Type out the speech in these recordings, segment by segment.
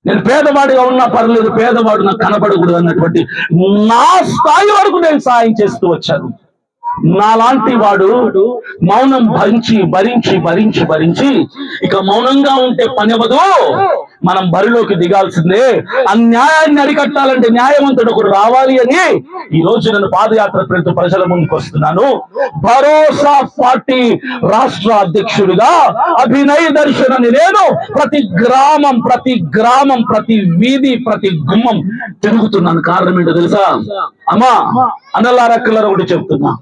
నేను పేదవాడిగా ఉన్నా పర్లేదు, పేదవాడు నాకు కనబడకూడదు అన్నటువంటి నా స్థాయి వరకు నేను సాయం చేస్తూ వచ్చాను. నాలాంటి వాడు మౌనం భరించి ఇక మౌనంగా ఉంటే పనివ్వదు, మనం బరిలోకి దిగాల్సిందే. అన్యాయాన్ని అరికట్టాలంటే న్యాయవంతుడు ఒకడు రావాలి అని ఈ రోజు నేను పాదయాత్ర పేరుతో ప్రజల ముందుకు వస్తున్నాను. భరోసా పార్టీ రాష్ట్ర అధ్యక్షుడిగా అభినయ్ దర్శన్ అని నేను ప్రతి గ్రామం ప్రతి వీధి ప్రతి గుమ్మం తిరుగుతున్నాను. కారణం ఏంటో తెలుసా? అమ్మా అన్నలారక్కలరా ఒకటి చెప్తున్నా,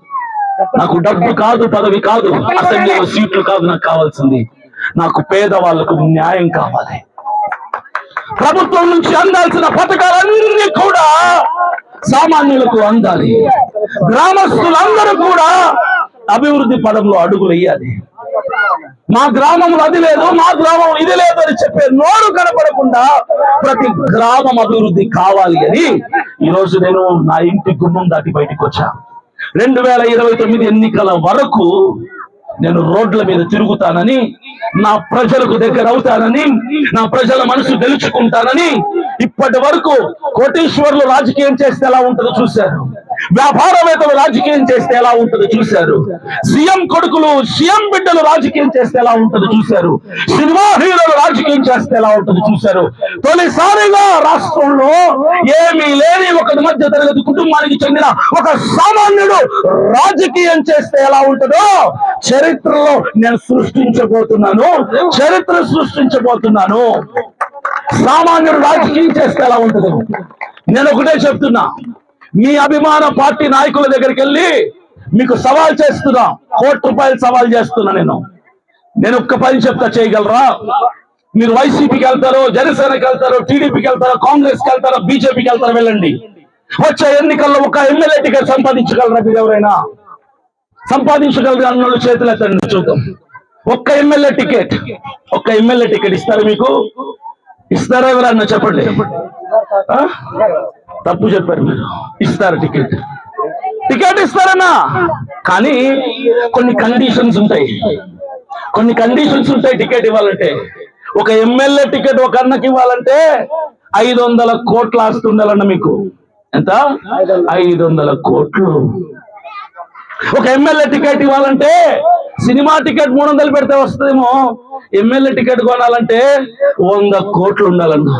నాకు డబ్బు కాదు, పదవి కాదు, అసెంబ్లీలో సీట్లు కాదు నాకు కావాల్సింది, నాకు పేదవాళ్లకు న్యాయం కావాలి. ప్రభుత్వం నుంచి అందాల్సిన పథకాలన్నీ కూడా సామాన్యులకు అందాలి. గ్రామస్తులందరూ కూడా అభివృద్ధి పదంలో అడుగులు వేయాలి. మా గ్రామంలో అది లేదు, మా గ్రామం ఇది లేదు అని చెప్పే నోరు కనపడకుండా ప్రతి గ్రామం అభివృద్ధి కావాలి అని ఈరోజు నేను నా ఇంటి గుమ్మం దాటి బయటకు వచ్చా. 2029 ఎన్నికల వరకు నేను రోడ్ల మీద తిరుగుతానని, నా ప్రజలకు దగ్గర అవుతానని, నా ప్రజల మనసు గెలుచుకుంటానని. ఇప్పటి వరకు కోటీశ్వర్లు రాజకీయం చేస్తే ఎలా ఉంటుందో చూశారు, వ్యాపారవేత్తలు రాజకీయం చేస్తే ఎలా ఉంటుందో చూశారు, సీఎం కొడుకులు సీఎం బిడ్డలు రాజకీయం చేస్తే ఎలా ఉంటుందో చూశారు, సినిమా హీరోలు రాజకీయం చేస్తే ఎలా ఉంటుందో చూశారు. తొలిసారిగా రాష్ట్రంలో ఏమీ లేని ఒక మధ్య తరగతి కుటుంబానికి చెందిన ఒక సామాన్యుడు రాజకీయం చేస్తే ఎలా ఉంటుందో చరిత్రలో నేను చరిత్ర సృష్టించబోతున్నాను. సామాన్యుడు రాజకీయం చేస్తే ఎలా ఉంటుందో నేను ఒకటే చెప్తున్నా. మీ అభిమాన పార్టీ నాయకుల దగ్గరికి వెళ్ళి మీకు సవాల్ చేస్తున్నా, ₹1 సవాల్ చేస్తున్నా. నేను ఒక్క పని చెప్తా, చేయగలరా? మీరు వైసీపీకి వెళ్తారో, జనసేనకి వెళ్తారో, టీడీపీకి వెళ్తారో, కాంగ్రెస్కి వెళ్తారో, బీజేపీకి వెళ్తారో వెళ్ళండి. వచ్చే ఎన్నికల్లో ఒక ఎమ్మెల్యే టికెట్ సంపాదించగలరా? మీరు ఎవరైనా సంపాదించగలరు అన్నోళ్ళు చేతులు ఎత్తండి చూద్దాం. ఒక్క ఎమ్మెల్యే టికెట్ ఇస్తారా? మీకు ఇస్తారా? ఎవరన్నా చెప్పండి. తప్పు చెప్పారు మీరు. ఇస్తారు టికెట్ ఇస్తారన్నా, కానీ కొన్ని కండిషన్స్ ఉంటాయి. టికెట్ ఇవ్వాలంటే. ఒక ఎమ్మెల్యే టికెట్ ఒక అన్నకి ఇవ్వాలంటే 500 కోట్ల ఆస్తి ఉండాలన్న. మీకు ఎంత? 500 కోట్లు. ఒక ఎమ్మెల్యే టికెట్ ఇవ్వాలంటే, సినిమా టికెట్ 300 పెడితే వస్తుందేమో, ఎమ్మెల్యే టికెట్ కొనాలంటే 100 కోట్లు ఉండాలన్నా.